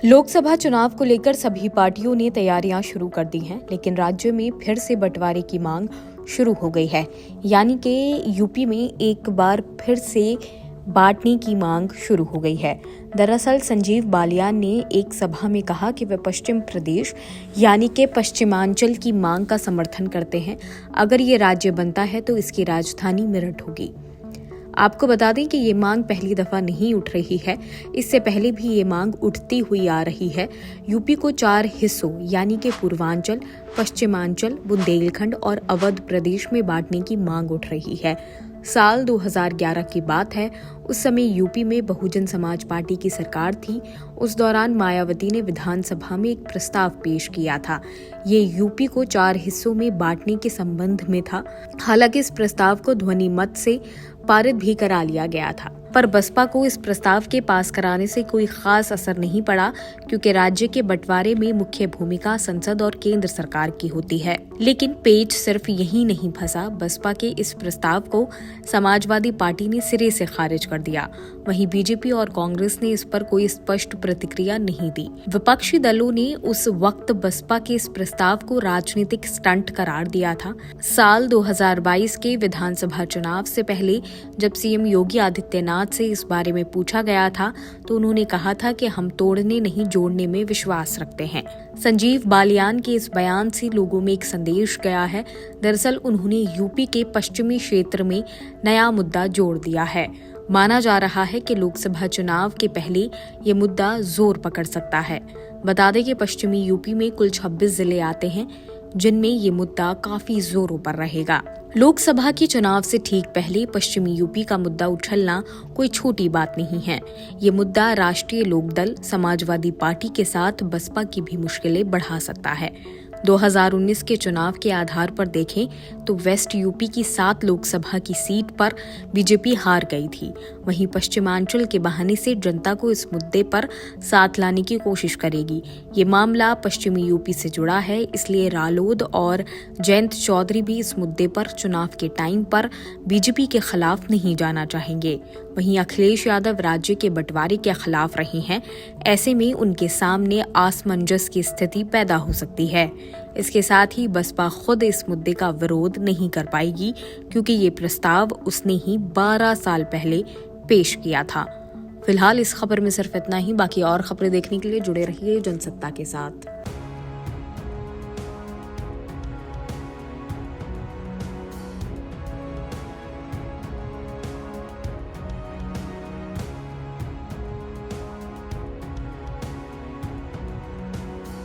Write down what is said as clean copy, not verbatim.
लोकसभा चुनाव को लेकर सभी पार्टियों ने तैयारियां शुरू कर दी हैं, लेकिन राज्य में फिर से बंटवारे की मांग शुरू हो गई है। यानी कि यूपी में एक बार फिर से बांटने की मांग शुरू हो गई है। दरअसल संजीव बालियान ने एक सभा में कहा कि वे पश्चिम प्रदेश यानी कि पश्चिमांचल की मांग का समर्थन करते हैं। अगर ये राज्य बनता है तो इसकी राजधानी मेरठ होगी। आपको बता दें कि ये मांग पहली दफा नहीं उठ रही है, इससे पहले भी ये मांग उठती हुई आ रही है। यूपी को 4 हिस्सों यानी कि पूर्वांचल, पश्चिमांचल, बुंदेलखंड और अवध प्रदेश में बांटने की मांग उठ रही है। साल 2011 की बात है। उस समय यूपी में बहुजन समाज पार्टी की सरकार थी। उस दौरान मायावती ने विधानसभा में एक प्रस्ताव पेश किया था। ये यूपी को 4 हिस्सों में बांटने के संबंध में था। हालांकि इस प्रस्ताव को ध्वनि मत से पारित भी करा लिया गया था, पर बसपा को इस प्रस्ताव के पास कराने से कोई खास असर नहीं पड़ा, क्योंकि राज्य के बंटवारे में मुख्य भूमिका संसद और केंद्र सरकार की होती है। लेकिन पेच सिर्फ यही नहीं फंसा। बसपा के इस प्रस्ताव को समाजवादी पार्टी ने सिरे से खारिज कर दिया। वहीं बीजेपी और कांग्रेस ने इस पर कोई स्पष्ट प्रतिक्रिया नहीं दी। विपक्षी दलों ने उस वक्त बसपा के इस प्रस्ताव को राजनीतिक स्टंट करार दिया था। साल 2022 के विधानसभा चुनाव से पहले जब सीएम योगी आदित्यनाथ से इस बारे में पूछा गया था तो उन्होंने कहा था कि हम तोड़ने नहीं जोड़ने में विश्वास रखते हैं। संजीव बालियान के इस बयान से लोगों में एक संदेश गया है। दरअसल उन्होंने यूपी के पश्चिमी क्षेत्र में नया मुद्दा जोड़ दिया है। माना जा रहा है कि लोकसभा चुनाव के पहले ये मुद्दा जोर पकड़ सकता है। बता दें कि पश्चिमी यूपी में कुल 26 जिले आते हैं, जिनमें ये मुद्दा काफी जोरों पर रहेगा। लोकसभा के चुनाव से ठीक पहले पश्चिमी यूपी का मुद्दा उछलना कोई छोटी बात नहीं है। ये मुद्दा राष्ट्रीय लोकदल समाजवादी पार्टी के साथ बसपा की भी मुश्किलें बढ़ा सकता है। 2019 के चुनाव के आधार पर देखें तो वेस्ट यूपी की 7 लोकसभा की सीट पर बीजेपी हार गई थी। वहीं पश्चिमांचल के बहाने से जनता को इस मुद्दे पर साथ लाने की कोशिश करेगी। ये मामला पश्चिमी यूपी से जुड़ा है, इसलिए रालोद और जयंत चौधरी भी इस मुद्दे पर चुनाव के टाइम पर बीजेपी के खिलाफ नहीं जाना चाहेंगे। वहीं अखिलेश यादव राज्य के बंटवारे के खिलाफ रहे हैं। ऐसे में उनके सामने असमंजस की स्थिति पैदा हो सकती है। इसके साथ ही बसपा खुद इस मुद्दे का विरोध नहीं कर पाएगी, क्योंकि ये प्रस्ताव उसने ही 12 साल पहले पेश किया था। फिलहाल इस खबर में सिर्फ इतना ही। बाकी और खबरें देखने के लिए जुड़े रहिए जनसत्ता के साथ।